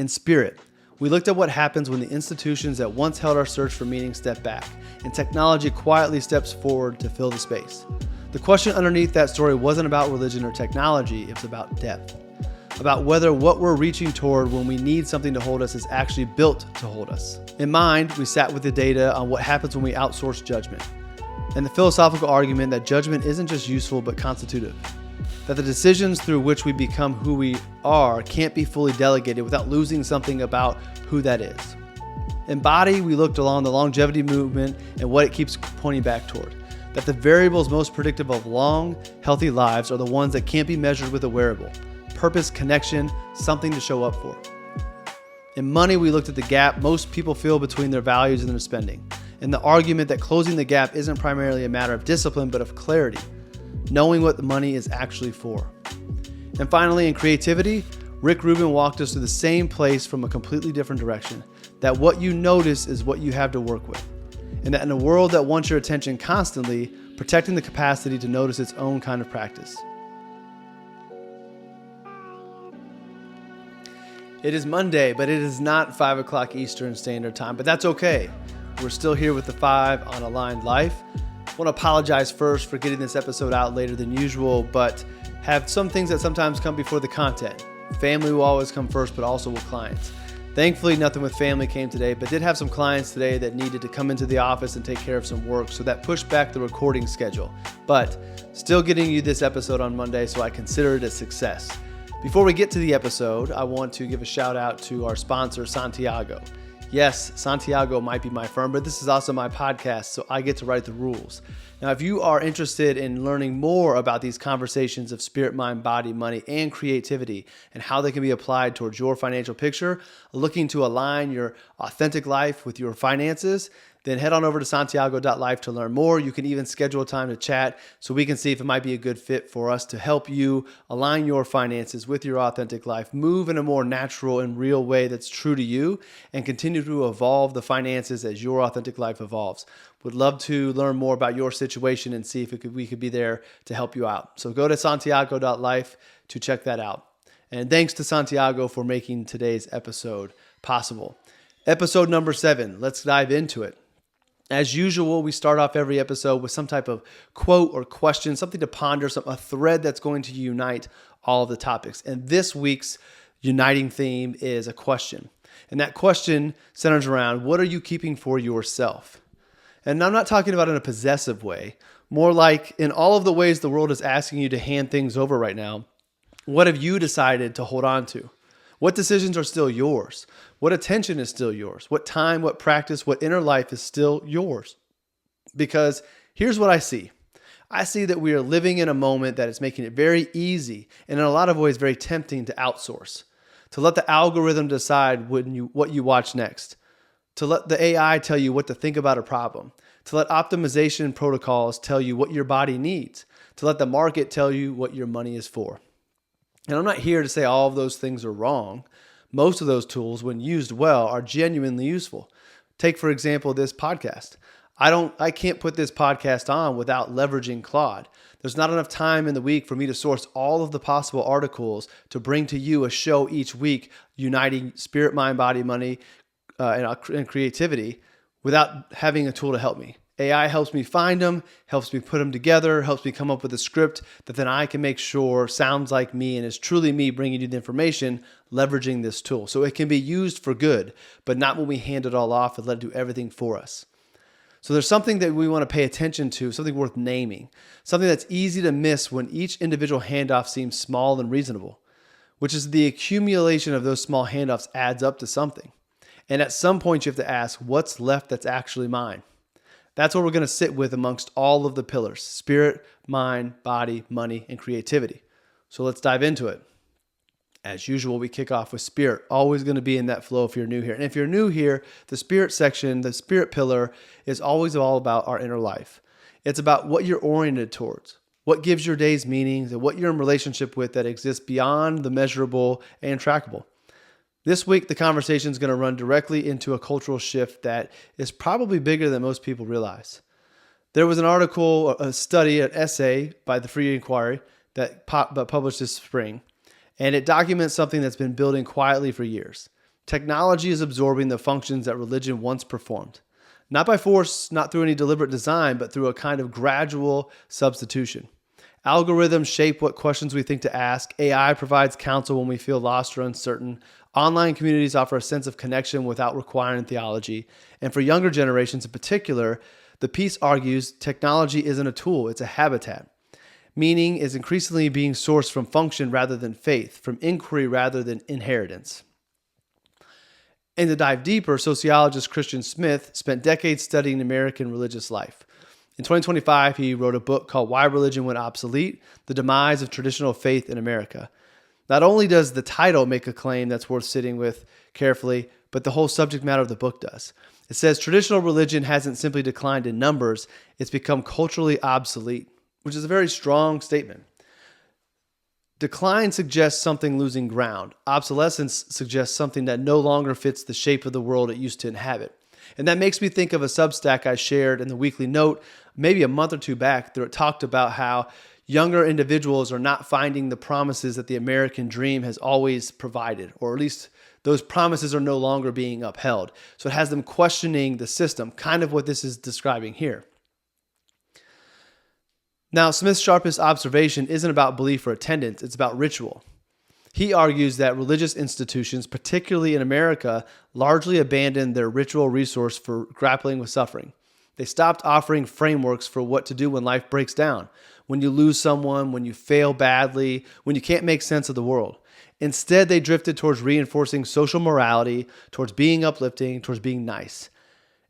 In spirit, we looked at what happens when the institutions that once held our search for meaning step back, and technology quietly steps forward to fill the space. The question underneath that story wasn't about religion or technology, it was about depth. About whether what we're reaching toward when we need something to hold us is actually built to hold us. In mind, we sat with the data on what happens when we outsource judgment, and the philosophical argument that judgment isn't just useful but constitutive. That the decisions through which we become who we are can't be fully delegated without losing something about who that is. In body, we looked along the longevity movement and what it keeps pointing back toward. That the variables most predictive of long, healthy lives are the ones that can't be measured with a wearable. Purpose, connection, something to show up for. In money, we looked at the gap most people feel between their values and their spending, and the argument that closing the gap isn't primarily a matter of discipline but of clarity, knowing what the money is actually for. And finally, in creativity, Rick Rubin walked us to the same place from a completely different direction, that what you notice is what you have to work with, and that in a world that wants your attention constantly, protecting the capacity to notice its own kind of practice. It is Monday, but it is not 5 o'clock Eastern Standard Time, but that's okay. We're still here with the 5 on Aligned Life. I want to apologize first for getting this episode out later than usual, but have some things that sometimes come before the content. Family will always come first, but also with clients. Thankfully, nothing with family came today, but did have some clients today that needed to come into the office and take care of some work, so that pushed back the recording schedule. But still getting you this episode on Monday, so I consider it a success. Before we get to the episode, I want to give a shout out to our sponsor, Santiago. Yes, Santiago might be my firm, but this is also my podcast, so I get to write the rules. Now, if you are interested in learning more about these conversations of spirit, mind, body, money, and creativity, and how they can be applied towards your financial picture, looking to align your authentic life with your finances, then head on over to santiago.life to learn more. You can even schedule a time to chat so we can see if it might be a good fit for us to help you align your finances with your authentic life, move in a more natural and real way that's true to you, and continue to evolve the finances as your authentic life evolves. Would love to learn more about your situation and see if we could be there to help you out. So go to santiago.life to check that out. And thanks to Santiago for making today's episode possible. Episode number 7, let's dive into it. As usual, we start off every episode with some type of quote or question, something to ponder, a thread that's going to unite all of the topics. And this week's uniting theme is a question. And that question centers around, what are you keeping for yourself? And I'm not talking about in a possessive way, more like in all of the ways the world is asking you to hand things over right now, what have you decided to hold on to? What decisions are still yours? What attention is still yours? What time, what practice, what inner life is still yours? Because here's what I see. I see that we are living in a moment that is making it very easy and in a lot of ways very tempting to outsource, to let the algorithm decide what you watch next, to let the AI tell you what to think about a problem, to let optimization protocols tell you what your body needs, to let the market tell you what your money is for. And I'm not here to say all of those things are wrong. Most of those tools, when used well, are genuinely useful. Take, for example, this podcast. I can't put this podcast on without leveraging Claude. There's not enough time in the week for me to source all of the possible articles to bring to you a show each week uniting spirit, mind, body, money, and creativity without having a tool to help me. AI helps me find them, helps me put them together, helps me come up with a script that then I can make sure sounds like me and is truly me bringing you the information, leveraging this tool. So it can be used for good, but not when we hand it all off and let it do everything for us. So there's something that we want to pay attention to, something worth naming, something that's easy to miss when each individual handoff seems small and reasonable, which is the accumulation of those small handoffs adds up to something. And at some point you have to ask, what's left that's actually mine? That's what we're going to sit with amongst all of the pillars: spirit, mind, body, money, and creativity. So let's dive into it. As usual, we kick off with spirit, always going to be in that flow if you're new here. And if you're new here, the spirit section, the spirit pillar, is always all about our inner life. It's about what you're oriented towards, what gives your days meaning, and what you're in relationship with that exists beyond the measurable and trackable. This week, the conversation is going to run directly into a cultural shift that is probably bigger than most people realize. There was an article, a study, an essay by the Free Inquiry that published this spring, and it documents something that's been building quietly for years. Technology is absorbing the functions that religion once performed. Not by force, not through any deliberate design, but through a kind of gradual substitution. Algorithms shape what questions we think to ask. AI provides counsel when we feel lost or uncertain. Online communities offer a sense of connection without requiring theology. And for younger generations in particular, the piece argues technology isn't a tool, it's a habitat. Meaning is increasingly being sourced from function rather than faith, from inquiry rather than inheritance. And to dive deeper, sociologist Christian Smith spent decades studying American religious life. In 2025, he wrote a book called Why Religion Went Obsolete: The Demise of Traditional Faith in America. Not only does the title make a claim that's worth sitting with carefully, but the whole subject matter of the book does. It says traditional religion hasn't simply declined in numbers, it's become culturally obsolete, which is a very strong statement. Decline suggests something losing ground. Obsolescence suggests something that no longer fits the shape of the world it used to inhabit. And that makes me think of a Substack I shared in the weekly note maybe a month or two back that talked about how younger individuals are not finding the promises that the American dream has always provided, or at least those promises are no longer being upheld. So it has them questioning the system, kind of what this is describing here. Now, Smith's sharpest observation isn't about belief or attendance, it's about ritual. He argues that religious institutions, particularly in America, largely abandoned their ritual resource for grappling with suffering. They stopped offering frameworks for what to do when life breaks down, when you lose someone, when you fail badly, when you can't make sense of the world. Instead, they drifted towards reinforcing social morality, towards being uplifting, towards being nice.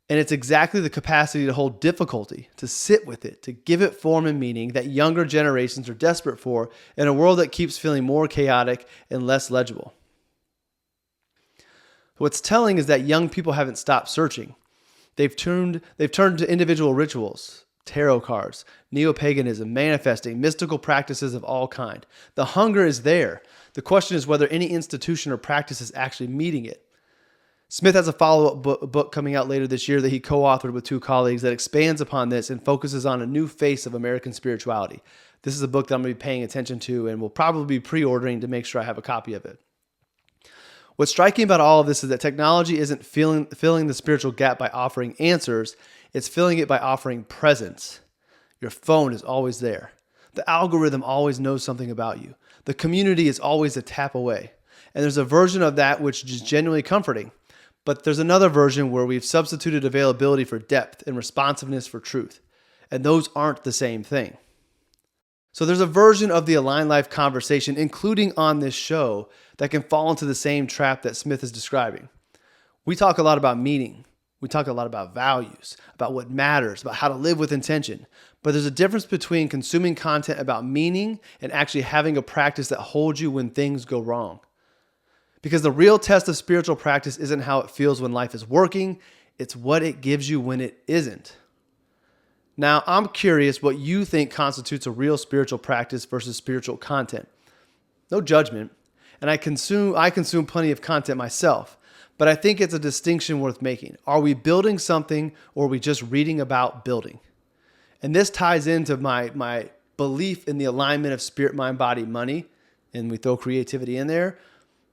And it's exactly the capacity to hold difficulty, to sit with it, to give it form and meaning that younger generations are desperate for in a world that keeps feeling more chaotic and less legible. What's telling is that young people haven't stopped searching. They've turned to individual rituals, tarot cards, neo-paganism, manifesting, mystical practices of all kind. The hunger is there. The question is whether any institution or practice is actually meeting it. Smith has a follow-up book coming out later this year that he co-authored with two colleagues that expands upon this and focuses on a new face of American spirituality. This is a book that I'm going to be paying attention to and will probably be pre-ordering to make sure I have a copy of it. What's striking about all of this is that technology isn't filling the spiritual gap by offering answers, it's filling it by offering presence. Your phone is always there. The algorithm always knows something about you. The community is always a tap away. And there's a version of that which is genuinely comforting. But there's another version where we've substituted availability for depth and responsiveness for truth. And those aren't the same thing. So there's a version of the AlignedLife conversation, including on this show, that can fall into the same trap that Smith is describing. We talk a lot about meaning. We talk a lot about values, about what matters, about how to live with intention. But there's a difference between consuming content about meaning and actually having a practice that holds you when things go wrong. Because the real test of spiritual practice isn't how it feels when life is working, it's what it gives you when it isn't. Now, I'm curious what you think constitutes a real spiritual practice versus spiritual content. No judgment, and I consume plenty of content myself, but I think it's a distinction worth making. Are we building something, or are we just reading about building? And this ties into my belief in the alignment of spirit, mind, body, money, and we throw creativity in there.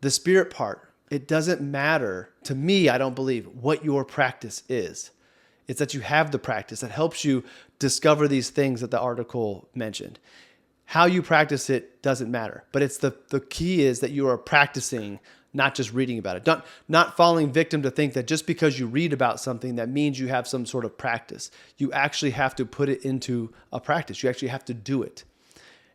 The spirit part, it doesn't matter, to me, I don't believe, what your practice is. It's that you have the practice that helps you discover these things that the article mentioned. How you practice it doesn't matter, but it's the key is that you are practicing, not just reading about it. Not falling victim to think that just because you read about something, that means you have some sort of practice. You actually have to put it into a practice. You actually have to do it.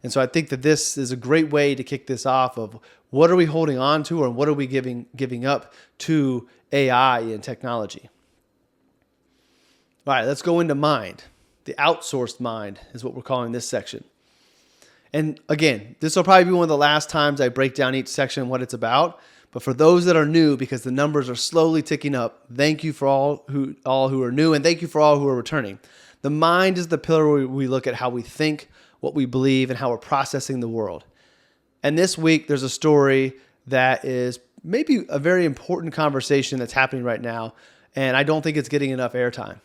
And so I think that this is a great way to kick this off of what are we holding on to, or what are we giving up to AI and technology. All right, let's go into mind. The outsourced mind is what we're calling this section. And again, this will probably be one of the last times I break down each section and what it's about. But for those that are new, because the numbers are slowly ticking up, thank you for all who are new, and thank you for all who are returning. The mind is the pillar where we look at how we think, what we believe, and how we're processing the world. And this week, there's a story that is maybe a very important conversation that's happening right now, and I don't think it's getting enough airtime.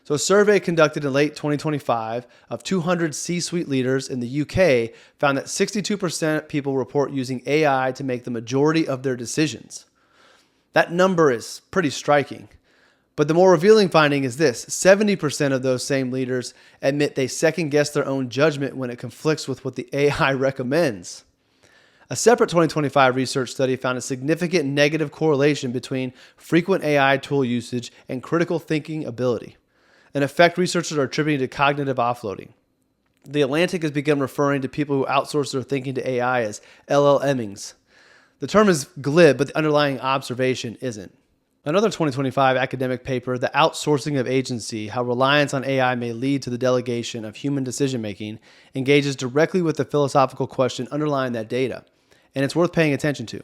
So a survey conducted in late 2025 of 200 C-suite leaders in the UK found that 62% of people report using AI to make the majority of their decisions. That number is pretty striking. But the more revealing finding is this: 70% of those same leaders admit they second guess their own judgment when it conflicts with what the AI recommends. A separate 2025 research study found a significant negative correlation between frequent AI tool usage and critical thinking ability, an effect researchers are attributing to cognitive offloading. The Atlantic has begun referring to people who outsource their thinking to AI as LLMings. The term is glib, but the underlying observation isn't. Another 2025 academic paper, The Outsourcing of Agency, How Reliance on AI May Lead to the Delegation of Human Decision-Making, engages directly with the philosophical question underlying that data, and it's worth paying attention to.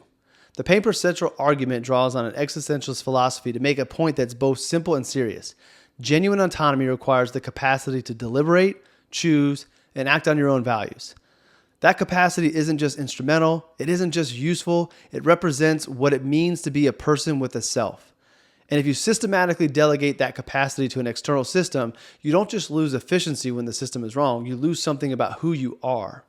The paper's central argument draws on an existentialist philosophy to make a point that's both simple and serious. Genuine autonomy requires the capacity to deliberate, choose, and act on your own values. That capacity isn't just instrumental, it isn't just useful, it represents what it means to be a person with a self. And if you systematically delegate that capacity to an external system, you don't just lose efficiency when the system is wrong, you lose something about who you are.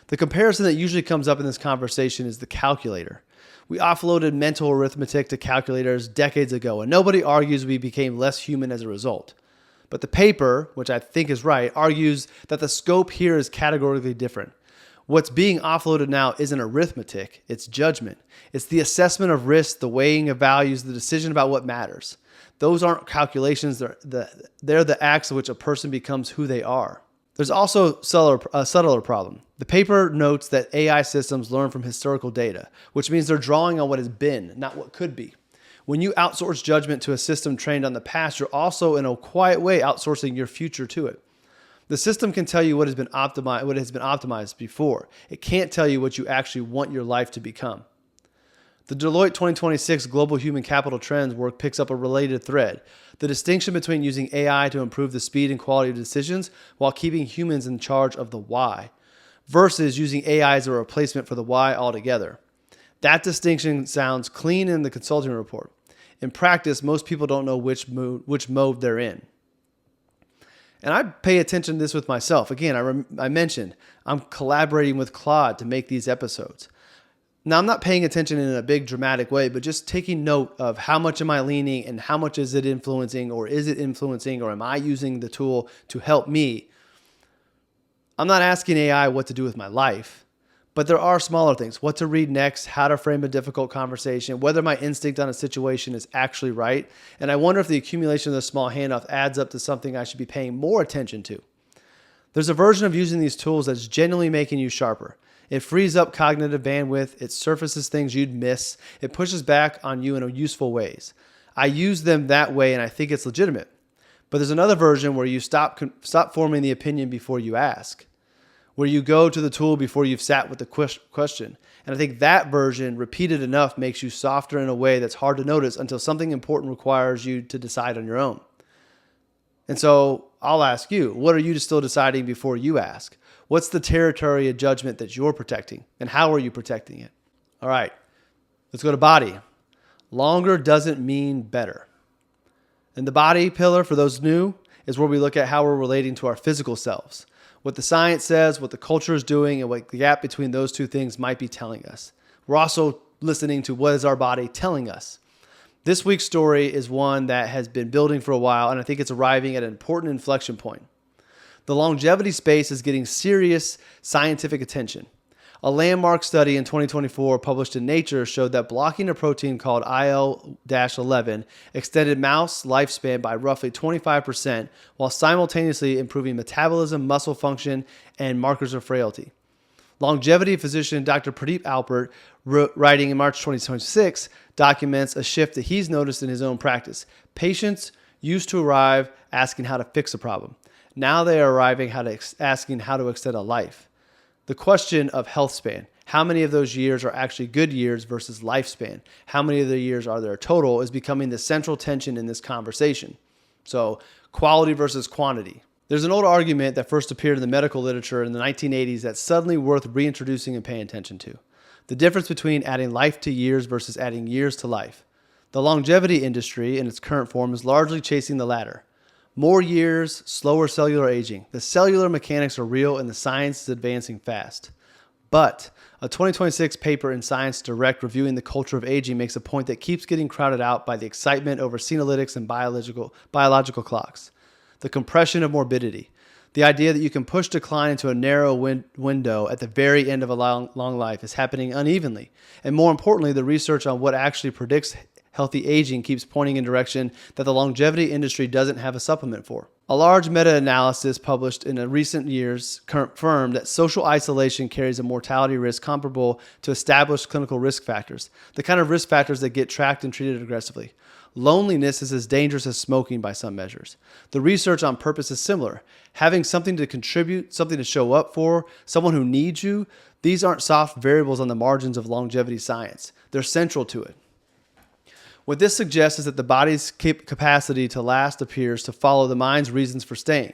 The comparison that usually comes up in this conversation is the calculator. We offloaded mental arithmetic to calculators decades ago, and nobody argues we became less human as a result. But the paper, which I think is right, argues that the scope here is categorically different. What's being offloaded now isn't arithmetic, it's judgment. It's the assessment of risk, the weighing of values, the decision about what matters. Those aren't calculations, they're the acts of which a person becomes who they are. There's also a subtler problem. The paper notes that AI systems learn from historical data, which means they're drawing on what has been, not what could be. When you outsource judgment to a system trained on the past, you're also, in a quiet way, outsourcing your future to it. The system can tell you what has been optimized before. It can't tell you what you actually want your life to become. The Deloitte 2026 Global Human Capital Trends work picks up a related thread: the distinction between using AI to improve the speed and quality of decisions while keeping humans in charge of the why, versus using AI as a replacement for the why altogether. That distinction sounds clean in the consulting report. In practice, most people don't know which mode they're in. And I pay attention to this with myself. Again, I mentioned I'm collaborating with Claude to make these episodes. Now, I'm not paying attention in a big dramatic way, but just taking note of how much am I leaning and how much is it influencing, or am I using the tool to help me? I'm not asking AI what to do with my life. But there are smaller things: what to read next, how to frame a difficult conversation, whether my instinct on a situation is actually right. And I wonder if the accumulation of the small handoff adds up to something I should be paying more attention to. There's a version of using these tools that's genuinely making you sharper. It frees up cognitive bandwidth, it surfaces things you'd miss, it pushes back on you in useful ways. I use them that way and I think it's legitimate. But there's another version where you stop forming the opinion before you ask, where you go to the tool before you've sat with the question. And I think that version, repeated enough, makes you softer in a way that's hard to notice until something important requires you to decide on your own. And so I'll ask you, what are you still deciding before you ask? What's the territory of judgment that you're protecting, and how are you protecting it? All right, let's go to body. Longer doesn't mean better. And the body pillar, for those new, is where we look at how we're relating to our physical selves, what the science says, what the culture is doing, and what the gap between those two things might be telling us. We're also listening to what is our body telling us. This week's story is one that has been building for a while, and I think it's arriving at an important inflection point. The longevity space is getting serious scientific attention. A landmark study in 2024 published in Nature showed that blocking a protein called IL-11 extended mouse lifespan by roughly 25%, while simultaneously improving metabolism, muscle function, and markers of frailty. Longevity physician Dr. Pradeep Alpert, writing in March 2026, documents a shift that he's noticed in his own practice. Patients used to arrive asking how to fix a problem. Now they are arriving asking how to extend a life. The question of health span, how many of those years are actually good years versus lifespan, how many of the years are there total, is becoming the central tension in this conversation. So quality versus quantity. There's an old argument that first appeared in the medical literature in the 1980s that's suddenly worth reintroducing and paying attention to. The difference between adding life to years versus adding years to life. The longevity industry in its current form is largely chasing the latter. More years, slower cellular aging. The cellular mechanics are real and the science is advancing fast. But a 2026 paper in Science Direct reviewing the culture of aging makes a point that keeps getting crowded out by the excitement over senolytics and biological clocks. The compression of morbidity. The idea that you can push decline into a narrow window at the very end of a long life is happening unevenly. And more importantly, the research on what actually predicts healthy aging keeps pointing in a direction that the longevity industry doesn't have a supplement for. A large meta-analysis published in recent years confirmed that social isolation carries a mortality risk comparable to established clinical risk factors, the kind of risk factors that get tracked and treated aggressively. Loneliness is as dangerous as smoking by some measures. The research on purpose is similar. Having something to contribute, something to show up for, someone who needs you, these aren't soft variables on the margins of longevity science. They're central to it. What this suggests is that the body's capacity to last appears to follow the mind's reasons for staying,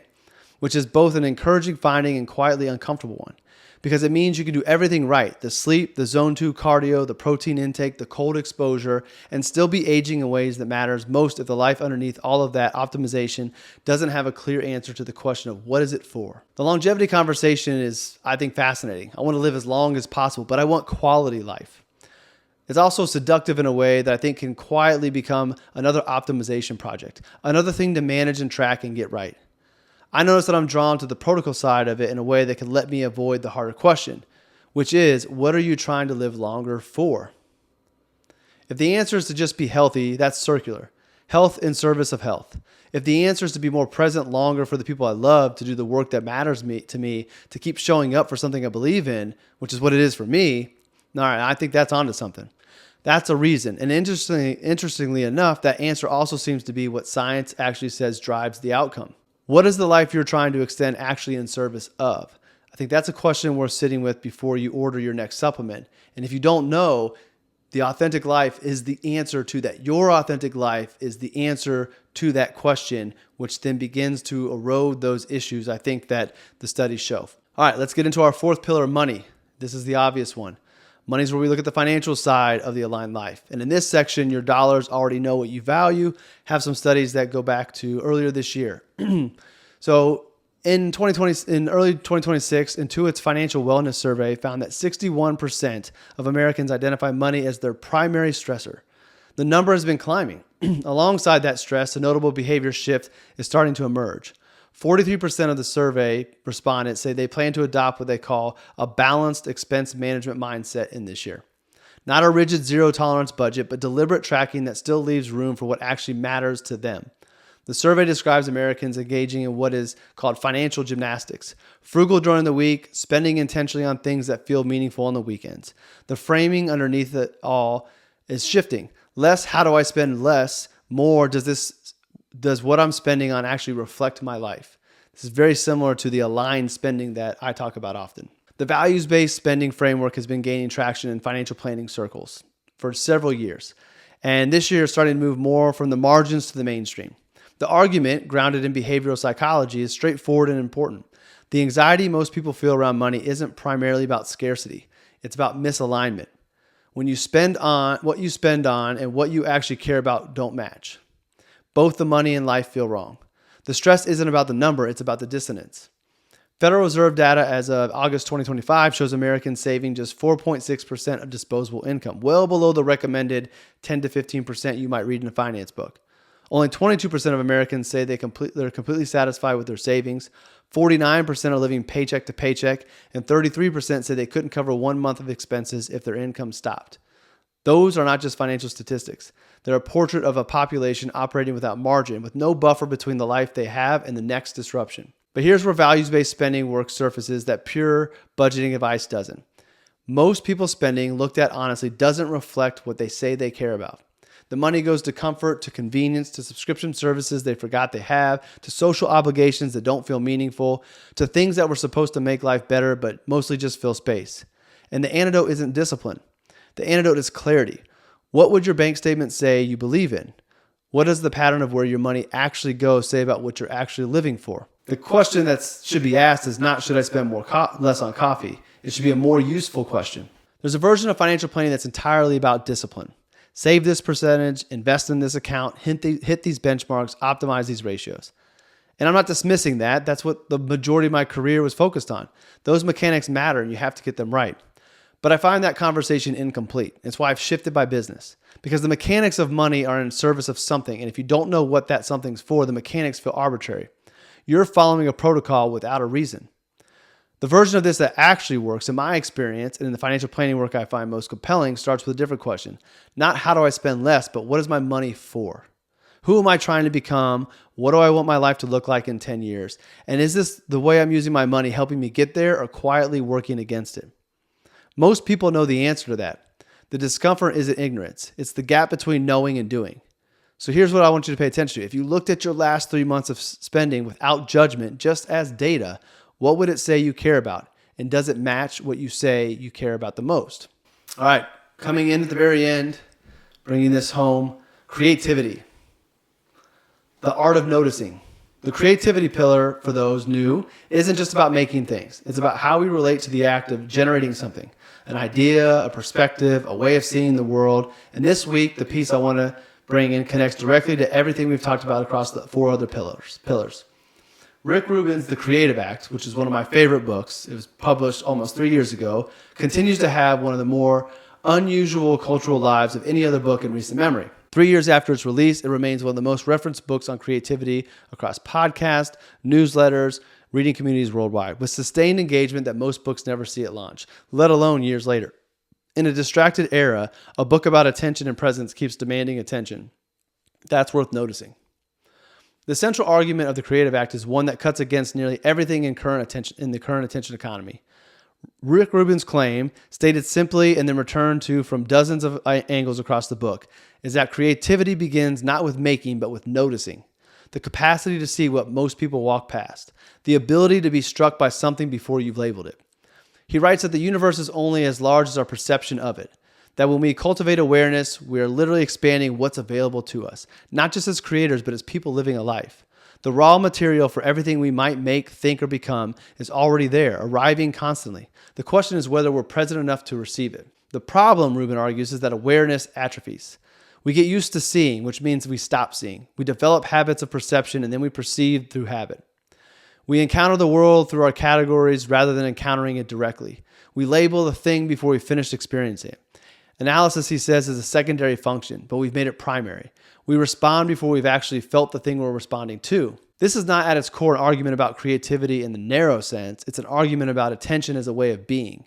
which is both an encouraging finding and quietly uncomfortable one, because it means you can do everything right, the sleep, the zone 2 cardio, the protein intake, the cold exposure, and still be aging in ways that matters most if the life underneath all of that optimization doesn't have a clear answer to the question of what is it for. The longevity conversation is, I think, fascinating. I want to live as long as possible, but I want quality life. It's also seductive in a way that I think can quietly become another optimization project, another thing to manage and track and get right. I notice that I'm drawn to the protocol side of it in a way that can let me avoid the harder question, which is, what are you trying to live longer for? If the answer is to just be healthy, that's circular. Health in service of health. If the answer is to be more present longer for the people I love, to do the work that matters to me, to keep showing up for something I believe in, which is what it is for me, all right, I think that's onto something. That's a reason. And interestingly enough, that answer also seems to be what science actually says drives the outcome. What is the life you're trying to extend actually in service of? I think that's a question worth sitting with before you order your next supplement. And if you don't know, the authentic life is the answer to that. Your authentic life is the answer to that question, which then begins to erode those issues I think that the studies show. All right, let's get into our fourth pillar, money. This is the obvious one. Money is where we look at the financial side of the aligned life. And in this section, your dollars already know what you value. Have some studies that go back to earlier this year. So in early 2026, Intuit's financial wellness survey found that 61% of Americans identify money as their primary stressor. The number has been climbing. Alongside that stress, a notable behavior shift is starting to emerge. 43% of the survey respondents say they plan to adopt what they call a balanced expense management mindset in this year. Not a rigid zero tolerance budget, but deliberate tracking that still leaves room for what actually matters to them. The survey describes Americans engaging in what is called financial gymnastics. Frugal during the week, spending intentionally on things that feel meaningful on the weekends. The framing underneath it all is shifting. Less, how do I spend less? More, does what I'm spending on actually reflect my life? This is very similar to the aligned spending that I talk about often. The values-based spending framework has been gaining traction in financial planning circles for several years. And this year is starting to move more from the margins to the mainstream. The argument, grounded in behavioral psychology, is straightforward and important. The anxiety most people feel around money isn't primarily about scarcity. It's about misalignment. When you spend on what you spend on and what you actually care about don't match. Both the money and life feel wrong. The stress isn't about the number, it's about the dissonance. Federal Reserve data as of August 2025 shows Americans saving just 4.6% of disposable income, well below the recommended 10 to 15% you might read in a finance book. Only 22% of Americans say they're completely satisfied with their savings. 49% are living paycheck to paycheck, and 33% say they couldn't cover 1 month of expenses if their income stopped. Those are not just financial statistics. They're a portrait of a population operating without margin, with no buffer between the life they have and the next disruption. But here's where values-based spending work surfaces that pure budgeting advice doesn't. Most people's spending, looked at honestly, doesn't reflect what they say they care about. The money goes to comfort, to convenience, to subscription services they forgot they have, to social obligations that don't feel meaningful, to things that were supposed to make life better but mostly just fill space. And the antidote isn't discipline. The antidote is clarity. What would your bank statement say you believe in? What does the pattern of where your money actually goes say about what you're actually living for? The question that should be asked is not, should I spend less on coffee? It should be a more useful question. There's a version of financial planning that's entirely about discipline. Save this percentage, invest in this account, hit these benchmarks, optimize these ratios. And I'm not dismissing that. That's what the majority of my career was focused on. Those mechanics matter and you have to get them right. But I find that conversation incomplete. It's why I've shifted my business. Because the mechanics of money are in service of something, and if you don't know what that something's for, the mechanics feel arbitrary. You're following a protocol without a reason. The version of this that actually works, in my experience, and in the financial planning work I find most compelling, starts with a different question. Not how do I spend less, but what is my money for? Who am I trying to become? What do I want my life to look like in 10 years? And is this the way I'm using my money helping me get there or quietly working against it? Most people know the answer to that. The discomfort isn't ignorance. It's the gap between knowing and doing. So here's what I want you to pay attention to. If you looked at your last 3 months of spending without judgment, just as data, what would it say you care about? And does it match what you say you care about the most? All right, coming in at the very end, bringing this home, creativity. The art of noticing. The creativity pillar, for those new, isn't just about making things. It's about how we relate to the act of generating something. An idea, a perspective, a way of seeing the world. And this week, the piece I want to bring in connects directly to everything we've talked about across the 4 other pillars. Rick Rubin's The Creative Act, which is one of my favorite books, it was published almost 3 years ago, continues to have one of the more unusual cultural lives of any other book in recent memory. 3 years after its release, it remains one of the most referenced books on creativity across podcasts, newsletters, reading communities worldwide, with sustained engagement that most books never see at launch, let alone years later. In a distracted era, a book about attention and presence keeps demanding attention. That's worth noticing. The central argument of the Creative Act is one that cuts against nearly everything in the current attention economy. Rick Rubin's claim, stated simply and then returned to from dozens of angles across the book, is that creativity begins not with making, but with noticing. The capacity to see what most people walk past. The ability to be struck by something before you've labeled it. He writes that the universe is only as large as our perception of it. That when we cultivate awareness, we are literally expanding what's available to us. Not just as creators, but as people living a life. The raw material for everything we might make, think, or become is already there, arriving constantly. The question is whether we're present enough to receive it. The problem, Rubin argues, is that awareness atrophies. We get used to seeing, which means we stop seeing. We develop habits of perception, and then we perceive through habit. We encounter the world through our categories rather than encountering it directly. We label the thing before we finish experiencing it. Analysis, he says, is a secondary function, but we've made it primary. We respond before we've actually felt the thing we're responding to. This is not at its core an argument about creativity in the narrow sense. It's an argument about attention as a way of being.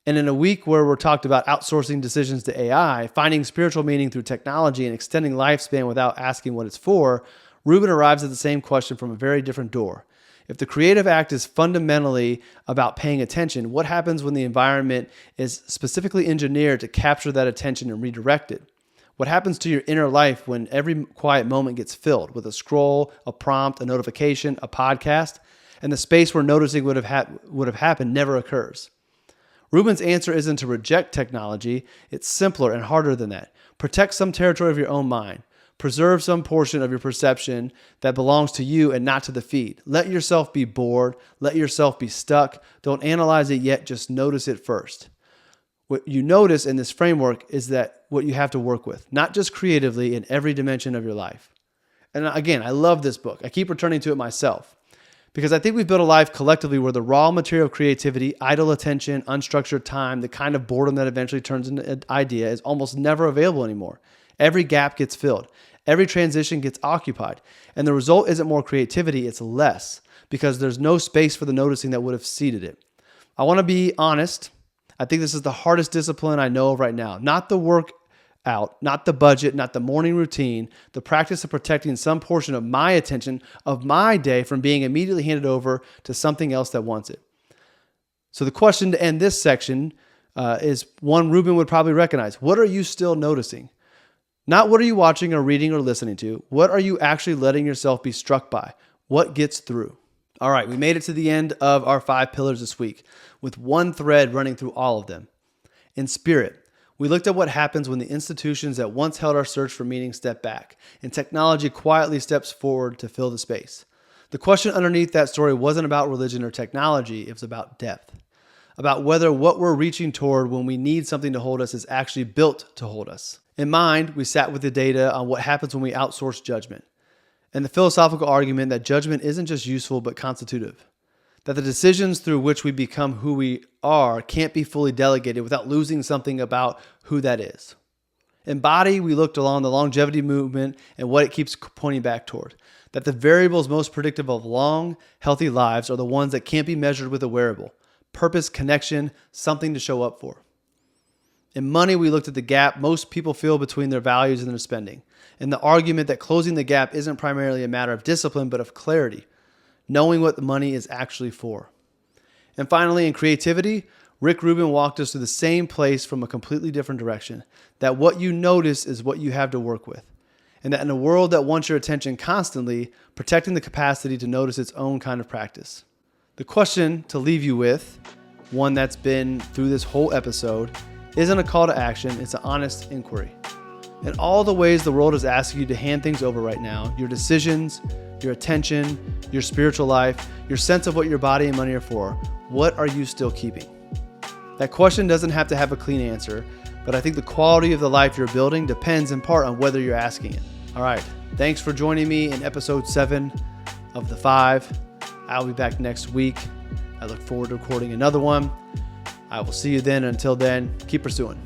And in a week where we're talked about outsourcing decisions to AI, finding spiritual meaning through technology, and extending lifespan without asking what it's for, Rubin arrives at the same question from a very different door. If the Creative Act is fundamentally about paying attention, what happens when the environment is specifically engineered to capture that attention and redirect it? What happens to your inner life when every quiet moment gets filled with a scroll, a prompt, a notification, a podcast, and the space where noticing would have happened never occurs? Rubin's answer isn't to reject technology. It's simpler and harder than that. Protect some territory of your own mind. Preserve some portion of your perception that belongs to you and not to the feed. Let yourself be bored. Let yourself be stuck. Don't analyze it yet. Just notice it first. What you notice in this framework is that what you have to work with, not just creatively in every dimension of your life. And again, I love this book. I keep returning to it myself because I think we've built a life collectively where the raw material of creativity, idle attention, unstructured time, the kind of boredom that eventually turns into an idea is almost never available anymore. Every gap gets filled. Every transition gets occupied. And the result isn't more creativity, it's less because there's no space for the noticing that would have seeded it. I want to be honest. I think this is the hardest discipline I know of right now. Not the workout, not the budget, not the morning routine, the practice of protecting some portion of my attention, of my day from being immediately handed over to something else that wants it. So the question to end this section is one Rubin would probably recognize. What are you still noticing? Not what are you watching or reading or listening to. What are you actually letting yourself be struck by? What gets through? All right, we made it to the end of our 5 pillars this week with one thread running through all of them. In spirit, we looked at what happens when the institutions that once held our search for meaning step back and technology quietly steps forward to fill the space. The question underneath that story wasn't about religion or technology, it was about depth. About whether what we're reaching toward when we need something to hold us is actually built to hold us. In mind, we sat with the data on what happens when we outsource judgment, and the philosophical argument that judgment isn't just useful but constitutive. that the decisions through which we become who we are can't be fully delegated without losing something about who that is. In body, we looked along the longevity movement and what it keeps pointing back toward. That the variables most predictive of long, healthy lives are the ones that can't be measured with a wearable. Purpose, connection, something to show up for. In money, we looked at the gap most people feel between their values and their spending, and the argument that closing the gap isn't primarily a matter of discipline, but of clarity, knowing what the money is actually for. And finally, in creativity, Rick Rubin walked us to the same place from a completely different direction, that what you notice is what you have to work with, and that in a world that wants your attention constantly, protecting the capacity to notice its own kind of practice. The question to leave you with, one that's been through this whole episode, isn't a call to action, it's an honest inquiry. In all the ways the world is asking you to hand things over right now, your decisions, your attention, your spiritual life, your sense of what your body and money are for, what are you still keeping? That question doesn't have to have a clean answer, but I think the quality of the life you're building depends in part on whether you're asking it. All right, thanks for joining me in episode 7 of The 5. I'll be back next week. I look forward to recording another one. I will see you then. Until then, keep pursuing.